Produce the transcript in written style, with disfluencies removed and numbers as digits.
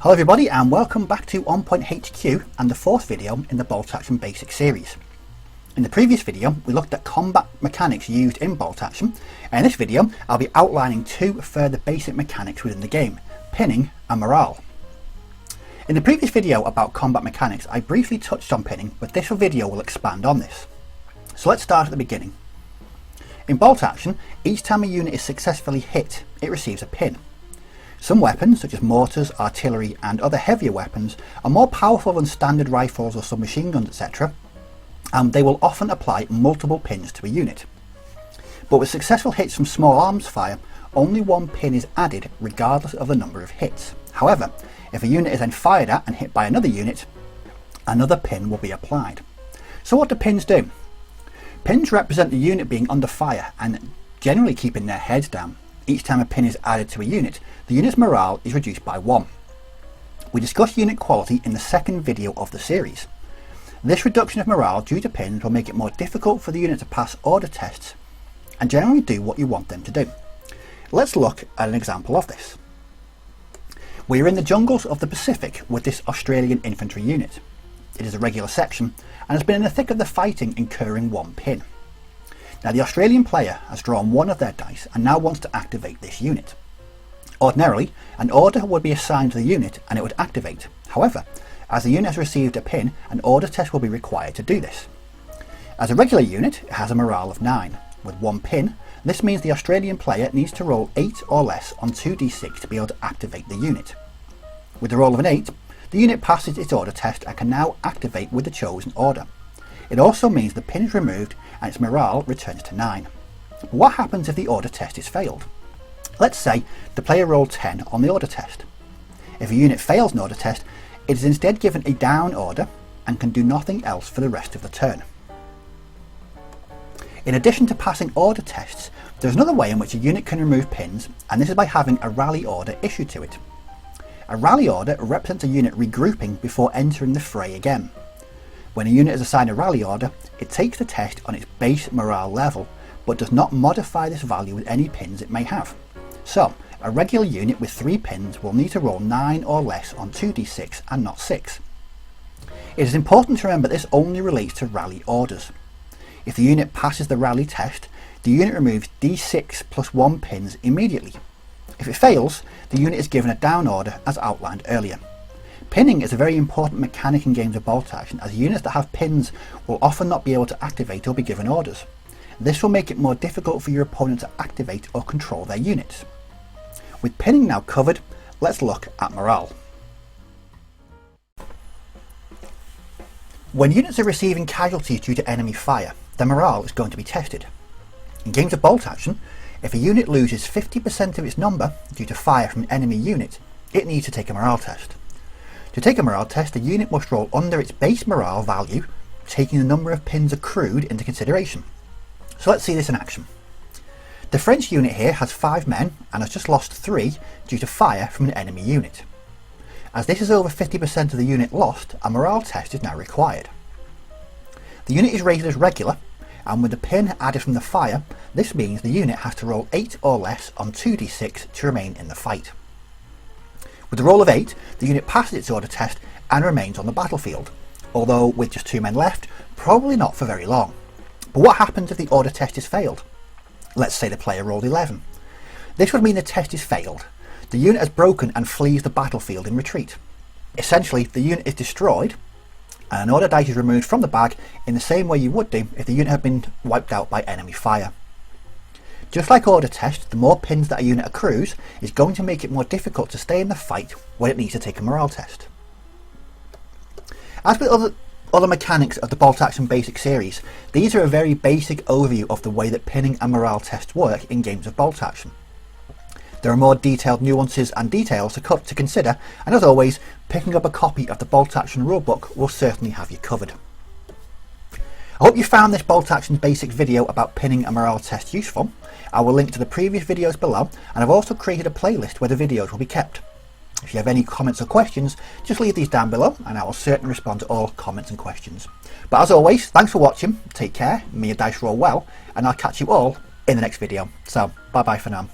Hello everybody and welcome back to On Point HQ and the fourth video in the Bolt Action Basic series. In the previous video we looked at combat mechanics used in Bolt Action, and in this video I'll be outlining two further basic mechanics within the game, pinning and morale. In the previous video about combat mechanics I briefly touched on pinning, but this video will expand on this. So let's start at the beginning. In Bolt Action, each time a unit is successfully hit, it receives a pin. Some weapons, such as mortars, artillery and other heavier weapons, are more powerful than standard rifles or submachine guns, etc. And they will often apply multiple pins to a unit. But with successful hits from small arms fire, only one pin is added regardless of the number of hits. However, if a unit is then fired at and hit by another unit, another pin will be applied. So what do pins do? Pins represent the unit being under fire and generally keeping their heads down. Each time a pin is added to a unit, the unit's morale is reduced by 1. We discussed unit quality in the second video of the series. This reduction of morale due to pins will make it more difficult for the unit to pass order tests and generally do what you want them to do. Let's look at an example of this. We are in the jungles of the Pacific with this Australian infantry unit. It is a regular section and has been in the thick of the fighting, incurring 1 pin. Now the Australian player has drawn one of their dice and now wants to activate this unit. Ordinarily, an order would be assigned to the unit and it would activate. However, as the unit has received a pin, an order test will be required to do this. As a regular unit, it has a morale of 9. With 1 pin, this means the Australian player needs to roll 8 or less on 2d6 to be able to activate the unit. With the roll of an 8, the unit passes its order test and can now activate with the chosen order. It also means the pin is removed and its morale returns to 9. But what happens if the order test is failed? Let's say the player rolled 10 on the order test. If a unit fails an order test, it is instead given a down order and can do nothing else for the rest of the turn. In addition to passing order tests, there's another way in which a unit can remove pins, and this is by having a rally order issued to it. A rally order represents a unit regrouping before entering the fray again. When a unit is assigned a rally order, it takes the test on its base morale level, but does not modify this value with any pins it may have. So, a regular unit with 3 pins will need to roll 9 or less on 2d6 and not 6. It is important to remember this only relates to rally orders. If the unit passes the rally test, the unit removes d6 plus 1 pins immediately. If it fails, the unit is given a down order as outlined earlier. Pinning is a very important mechanic in games of Bolt Action, as units that have pins will often not be able to activate or be given orders. This will make it more difficult for your opponent to activate or control their units. With pinning now covered, let's look at morale. When units are receiving casualties due to enemy fire, their morale is going to be tested. In games of Bolt Action, if a unit loses 50% of its number due to fire from an enemy unit, it needs to take a morale test. To take a morale test, the unit must roll under its base morale value, taking the number of pins accrued into consideration. So let's see this in action. The French unit here has 5 men and has just lost 3 due to fire from an enemy unit. As this is over 50% of the unit lost, a morale test is now required. The unit is rated as regular, and with the pin added from the fire, this means the unit has to roll 8 or less on 2d6 to remain in the fight. With the roll of 8, the unit passes its order test and remains on the battlefield, although with just 2 men left, probably not for very long. But what happens if the order test is failed? Let's say the player rolled 11. This would mean the test is failed. The unit has broken and flees the battlefield in retreat. Essentially, the unit is destroyed and an order dice is removed from the bag in the same way you would do if the unit had been wiped out by enemy fire. Just like order test, the more pins that a unit accrues is going to make it more difficult to stay in the fight when it needs to take a morale test. As with other mechanics of the Bolt Action Basic series, these are a very basic overview of the way that pinning and morale tests work in games of Bolt Action. There are more detailed nuances and details to consider, and as always, picking up a copy of the Bolt Action rulebook will certainly have you covered. I hope you found this Bolt Action Basic video about pinning and morale test useful. I will link to the previous videos below, and I've also created a playlist where the videos will be kept. If you have any comments or questions, just leave these down below and I will certainly respond to all comments and questions. But as always, thanks for watching, take care, may your dice roll well, and I'll catch you all in the next video. So, bye bye for now.